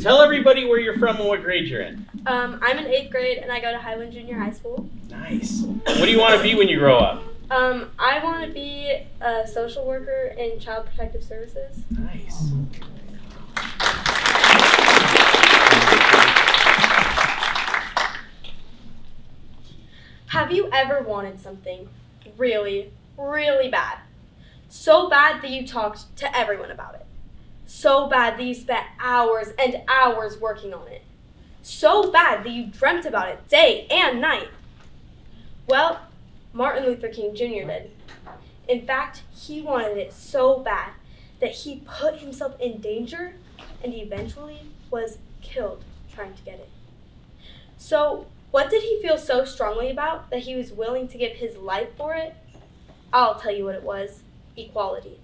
Tell everybody where you're from and what grade you're in. I'm in 8th grade and I go to Highland Junior High School. Nice. What do you want to be when you grow up? I want to be a social worker in Child Protective Services. Nice. Have you ever wanted something really, really bad? So bad that you talked to everyone about it. So bad that you spent hours and hours working on it. So bad that you dreamt about it day and night. Well, Martin Luther King Jr. did. In fact, he wanted it so bad that he put himself in danger and eventually was killed trying to get it. So, what did he feel so strongly about that he was willing to give his life for it? I'll tell you what it was: equality.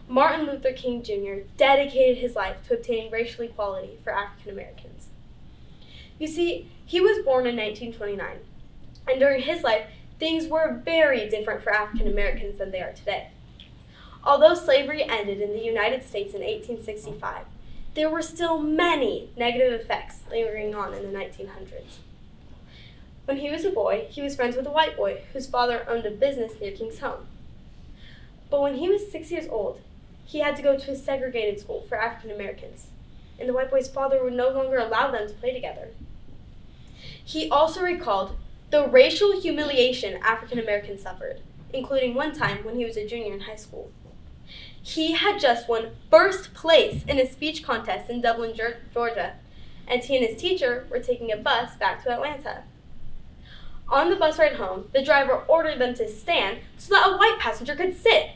Martin Luther King Jr. dedicated his life to obtaining racial equality for African Americans. You see, he was born in 1929, and during his life, things were very different for African Americans than they are today. Although slavery ended in the United States in 1865, there were still many negative effects lingering on in the 1900s. When he was a boy, he was friends with a white boy whose father owned a business near King's home. But when he was 6 years old, he had to go to a segregated school for African Americans, and the white boy's father would no longer allow them to play together. He also recalled the racial humiliation African Americans suffered, including one time when he was a junior in high school. He had just won first place in a speech contest in Dublin, Georgia, and he and his teacher were taking a bus back to Atlanta. On the bus ride home, the driver ordered them to stand so that a white passenger could sit.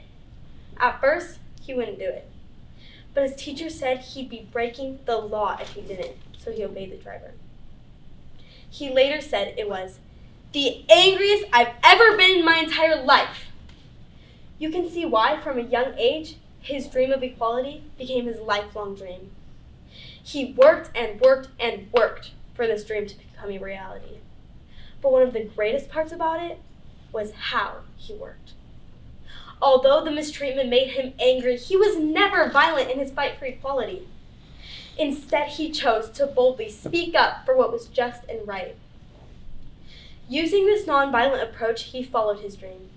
At first, he wouldn't do it, but his teacher said he'd be breaking the law if he didn't, so he obeyed the driver. He later said it was the angriest I've ever been in my entire life. You can see why, from a young age, his dream of equality became his lifelong dream. He worked and worked and worked for this dream to become a reality. But one of the greatest parts about it was how he worked. Although the mistreatment made him angry, he was never violent in his fight for equality. Instead, he chose to boldly speak up for what was just and right. Using this nonviolent approach, he followed his dream.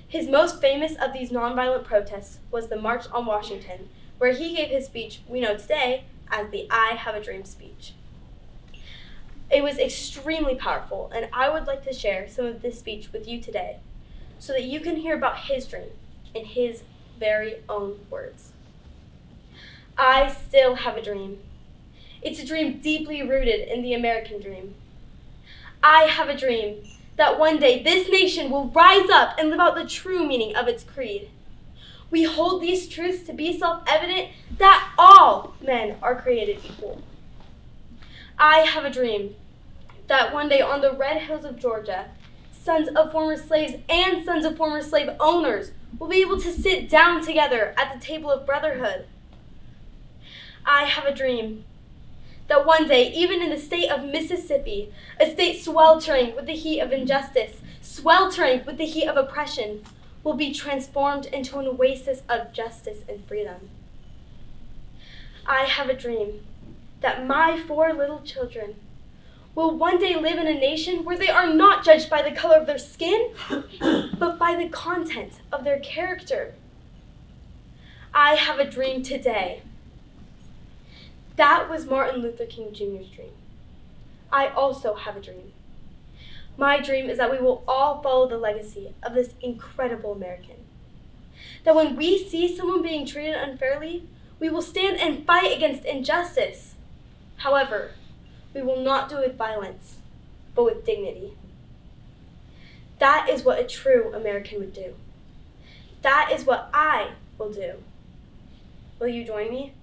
His most famous of these nonviolent protests was the March on Washington, where he gave his speech we know today as the I Have a Dream speech. It was extremely powerful, and I would like to share some of this speech with you today so that you can hear about his dream in his very own words. I still have a dream. It's a dream deeply rooted in the American dream. I have a dream that one day this nation will rise up and live out the true meaning of its creed. We hold these truths to be self-evident that all men are created equal. I have a dream that one day on the red hills of Georgia, sons of former slaves and sons of former slave owners will be able to sit down together at the table of brotherhood. I have a dream that one day, even in the state of Mississippi, a state sweltering with the heat of injustice, sweltering with the heat of oppression, will be transformed into an oasis of justice and freedom. I have a dream that my 4 little children will one day live in a nation where they are not judged by the color of their skin, but by the content of their character. I have a dream today. That was Martin Luther King Jr.'s dream. I also have a dream. My dream is that we will all follow the legacy of this incredible American. That when we see someone being treated unfairly, we will stand and fight against injustice. However, we will not do it with violence, but with dignity. That is what a true American would do. That is what I will do. Will you join me?